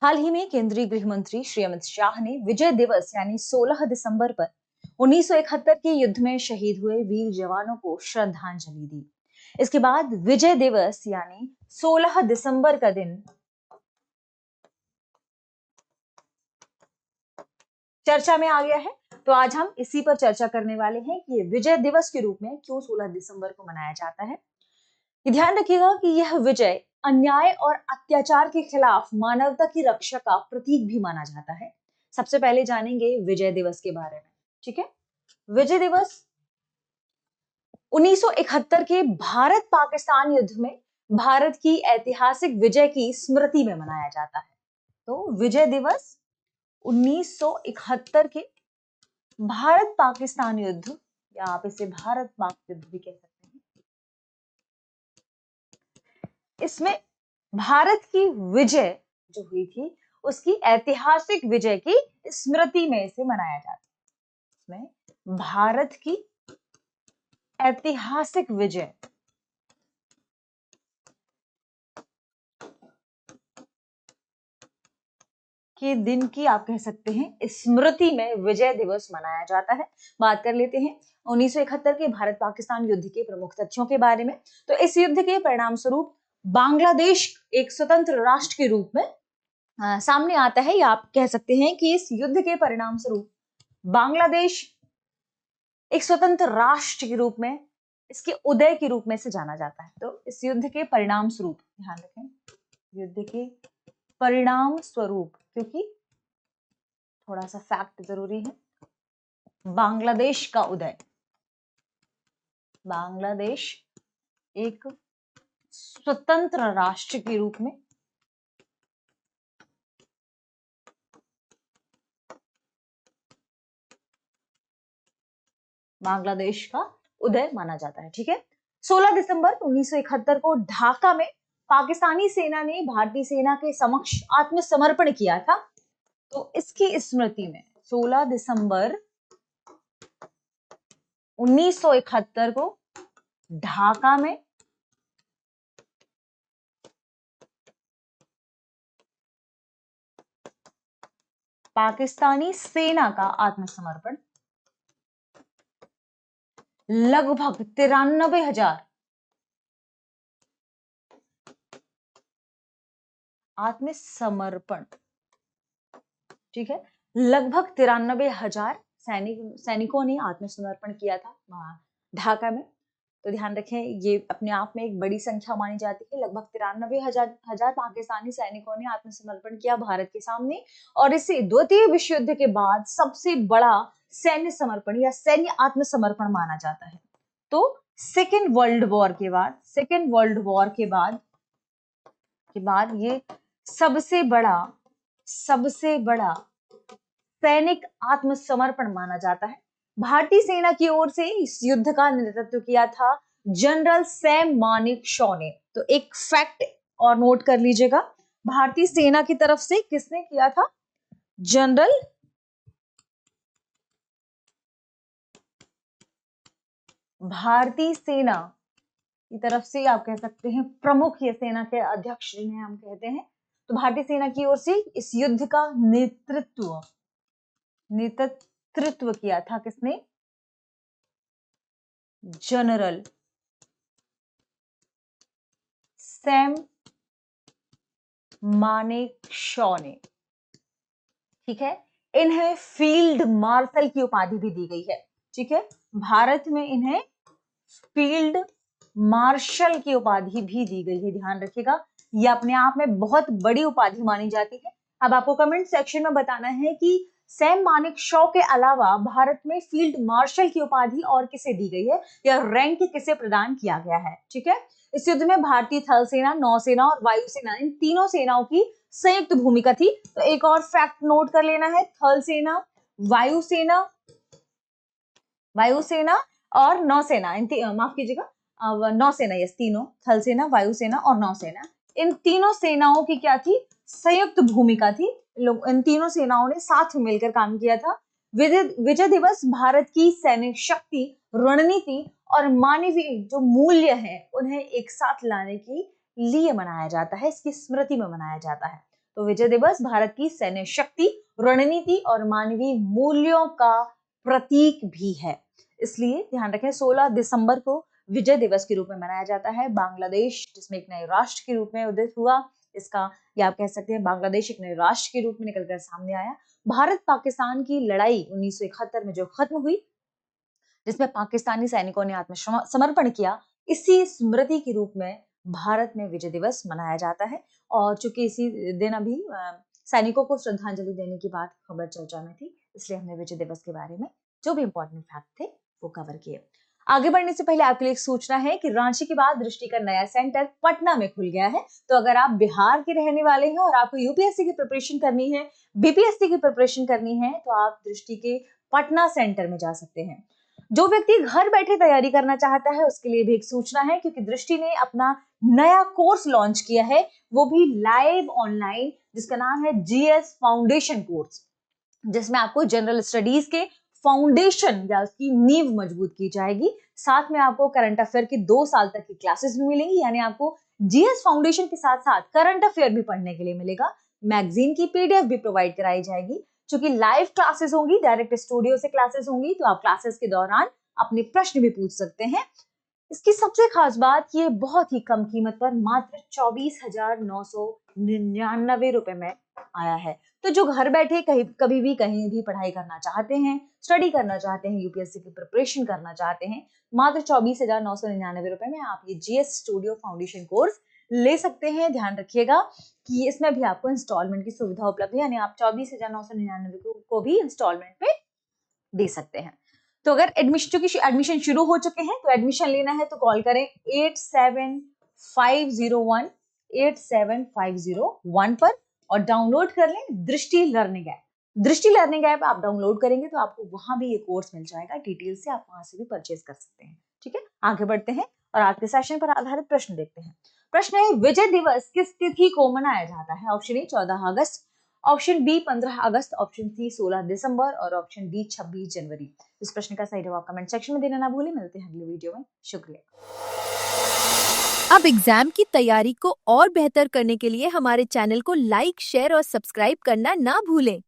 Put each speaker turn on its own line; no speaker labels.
हाल ही में केंद्रीय गृह मंत्री श्री अमित शाह ने विजय दिवस यानी 16 दिसंबर पर 1971 के युद्ध में शहीद हुए वीर जवानों को श्रद्धांजलि दी। इसके बाद विजय दिवस यानी 16 दिसंबर का दिन चर्चा में आ गया है। तो आज हम इसी पर चर्चा करने वाले हैं कि विजय दिवस के रूप में क्यों 16 दिसंबर को मनाया जाता है। ध्यान रखिएगा कि यह विजय अन्याय और अत्याचार के खिलाफ मानवता की रक्षा का प्रतीक भी माना जाता है। सबसे पहले जानेंगे विजय दिवस के बारे में। ठीक है, विजय दिवस 1971 के भारत पाकिस्तान युद्ध में भारत की ऐतिहासिक विजय की स्मृति में मनाया जाता है। तो विजय दिवस 1971 के भारत पाकिस्तान युद्ध, या आप इसे भारत पाक युद्ध भी कह सकते हैं, इसमें भारत की विजय जो हुई थी उसकी ऐतिहासिक विजय की स्मृति में इसे मनाया जाता है। इसमें भारत की ऐतिहासिक विजय के दिन की आप कह सकते हैं स्मृति में विजय दिवस मनाया जाता है। बात कर लेते हैं 1971 के भारत पाकिस्तान युद्ध के प्रमुख तथ्यों के बारे में। तो इस युद्ध के परिणाम स्वरूप बांग्लादेश एक स्वतंत्र राष्ट्र के रूप में सामने आता है, या आप कह सकते हैं कि इस युद्ध के परिणाम स्वरूप बांग्लादेश एक स्वतंत्र राष्ट्र के रूप में, इसके उदय के रूप में से जाना जाता है। तो इस युद्ध के परिणाम स्वरूप ध्यान रखें, युद्ध के परिणाम स्वरूप, क्योंकि थोड़ा सा फैक्ट जरूरी है, बांग्लादेश का उदय, बांग्लादेश एक स्वतंत्र राष्ट्र के रूप में बांग्लादेश का उदय माना जाता है। ठीक है, 16 दिसंबर 1971 को ढाका में पाकिस्तानी सेना ने भारतीय सेना के समक्ष आत्मसमर्पण किया था। तो इसकी स्मृति में 16 दिसंबर 1971 को ढाका में पाकिस्तानी सेना का आत्मसमर्पण लगभग 93,000 आत्मसमर्पण, ठीक है, लगभग 93,000 सैनिकों ने आत्मसमर्पण किया था ढाका में। तो ध्यान रखें, ये अपने आप में एक बड़ी संख्या मानी जाती है। लगभग 93,000 पाकिस्तानी सैनिकों ने आत्मसमर्पण किया भारत के सामने, और इसे द्वितीय विश्व युद्ध के बाद सबसे बड़ा सैन्य समर्पण या सैन्य आत्मसमर्पण माना जाता है। तो सेकेंड वर्ल्ड वॉर के बाद ये सबसे बड़ा सैनिक आत्मसमर्पण माना जाता है। भारतीय सेना की ओर से इस युद्ध का नेतृत्व किया था जनरल सैम मानेकशॉ ने। तो एक फैक्ट और नोट कर लीजिएगा, भारतीय सेना की तरफ से किसने किया था? जनरल भारतीय सेना की तरफ से, आप कह सकते हैं प्रमुख, ये सेना के अध्यक्ष जिन्हें हम कहते हैं। तो भारतीय सेना की ओर से इस युद्ध का नेतृत्व किया था किसने? जनरल सैम मानेकशॉ ने। ठीक है, इन्हें फील्ड मार्शल की उपाधि भी दी गई है। ठीक है, भारत में इन्हें फील्ड मार्शल की उपाधि भी दी गई है। ध्यान रखिएगा, यह अपने आप में बहुत बड़ी उपाधि मानी जाती है। अब आपको कमेंट सेक्शन में बताना है कि सैम मानेकशॉ के अलावा भारत में फील्ड मार्शल की उपाधि और किसे दी गई है, या रैंक किसे प्रदान किया गया है। ठीक है, इस युद्ध में भारतीय थल सेना, नौसेना और वायुसेना, इन तीनों सेनाओं की संयुक्त भूमिका थी। तो एक और फैक्ट नोट कर लेना है, थल सेना, वायुसेना और नौसेना, माफ कीजिएगा, नौसेना, यस, तीनों, थल सेना, वायुसेना और नौसेना, इन तीनों सेनाओं की क्या थी? संयुक्त भूमिका थी। इन तीनों सेनाओं ने साथ में मिलकर काम किया था। विजय दिवस भारत की सैनिक शक्ति, रणनीति और मानवीय जो मूल्य हैं उन्हें एक साथ लाने के लिए मनाया जाता है, इसकी स्मृति में मनाया जाता है। तो विजय दिवस भारत की सैन्य शक्ति, रणनीति और मानवीय मूल्यों का प्रतीक भी है। इसलिए ध्यान रखें 16 दिसंबर को विजय दिवस के रूप में मनाया जाता है। बांग्लादेश जिसमें एक नए राष्ट्र के रूप में उदित हुआ, इसका या आप कह सकते हैं बांग्लादेश एक नए राष्ट्र के रूप में निकलकर सामने आया। भारत पाकिस्तान की लड़ाई 1971 में जो खत्म हुई, जिसमें पाकिस्तानी सैनिकों ने आत्मसमर्पण किया, इसी स्मृति के रूप में भारत में विजय दिवस मनाया जाता है। और चूंकि इसी दिन अभी सैनिकों को श्रद्धांजलि देने की बात खबर चर्चा में थी, इसलिए हमने विजय दिवस के बारे में जो भी इंपॉर्टेंट फैक्ट थे वो कवर किए। आगे बढ़ने से पहले आपके लिए एक सूचना है कि रांची के बाद दृष्टि का नया सेंटर पटना में खुल गया है। तो अगर आप बिहार के रहने वाले हैं और आपको यूपीएससी की प्रिपरेशन करनी है, बीपीएससी की प्रिपरेशन करनी है, तो आप दृष्टि के पटना सेंटर में जा सकते हैं। जो व्यक्ति घर बैठे तैयारी करना चाहता है उसके लिए भी एक सूचना है, क्योंकि दृष्टि ने अपना नया कोर्स लॉन्च किया है, वो भी लाइव ऑनलाइन, जिसका नाम है जीएस फाउंडेशन कोर्स, जिसमें आपको जनरल स्टडीज के फाउंडेशन या उसकी नींव मजबूत की जाएगी। साथ में आपको करंट अफेयर की 2 साल तक की क्लासेस भी मिलेंगी, यानी आपको जीएस फाउंडेशन के साथ साथ करंट अफेयर भी पढ़ने के लिए मिलेगा। मैगजीन की पीडीएफ भी प्रोवाइड कराई जाएगी। चूंकि लाइव क्लासेस होंगी, डायरेक्ट स्टूडियो से क्लासेस होंगी, तो आप क्लासेस के दौरान अपने प्रश्न भी पूछ सकते हैं। इसकी सबसे खास बात ये बहुत ही कम कीमत पर मात्र 24,999 रुपए में आया है। तो जो घर बैठे कभी भी कहीं भी पढ़ाई करना चाहते हैं, स्टडी करना चाहते हैं, यूपीएससी की प्रिपरेशन करना चाहते हैं, मात्र 24,999 रुपए में आप ये जीएस स्टूडियो फाउंडेशन कोर्स ले सकते हैं। ध्यान रखिएगा कि इसमें भी आपको इंस्टॉलमेंट की सुविधा उपलब्ध है, यानी आप 24,999 को भी इंस्टॉलमेंट पे दे सकते हैं। तो अगर एडमिशन शुरू हो चुके हैं तो एडमिशन लेना है तो कॉल करें 8750187501 पर और डाउनलोड कर लें दृष्टि लर्निंग ऐप। दृष्टि लर्निंग ऐप आप डाउनलोड करेंगे तो आपको वहां भी ये कोर्स मिल जाएगा, डिटेल से आप वहां से भी परचेज कर सकते हैं। ठीक है, आगे बढ़ते हैं और आज के सेशन पर आधारित प्रश्न देखते हैं। प्रश्न है, विजय दिवस किस तिथि को मनाया जाता है? ऑप्शन ए 14 अगस्त, ऑप्शन बी 15 अगस्त, ऑप्शन सी 16 दिसंबर और ऑप्शन डी 26 जनवरी। इस प्रश्न का सही जवाब कमेंट सेक्शन में देना ना भूलें। मिलते हैं अगले वीडियो में, शुक्रिया।
अब एग्जाम की तैयारी को और बेहतर करने के लिए हमारे चैनल को लाइक, शेयर और सब्सक्राइब करना ना भूलें।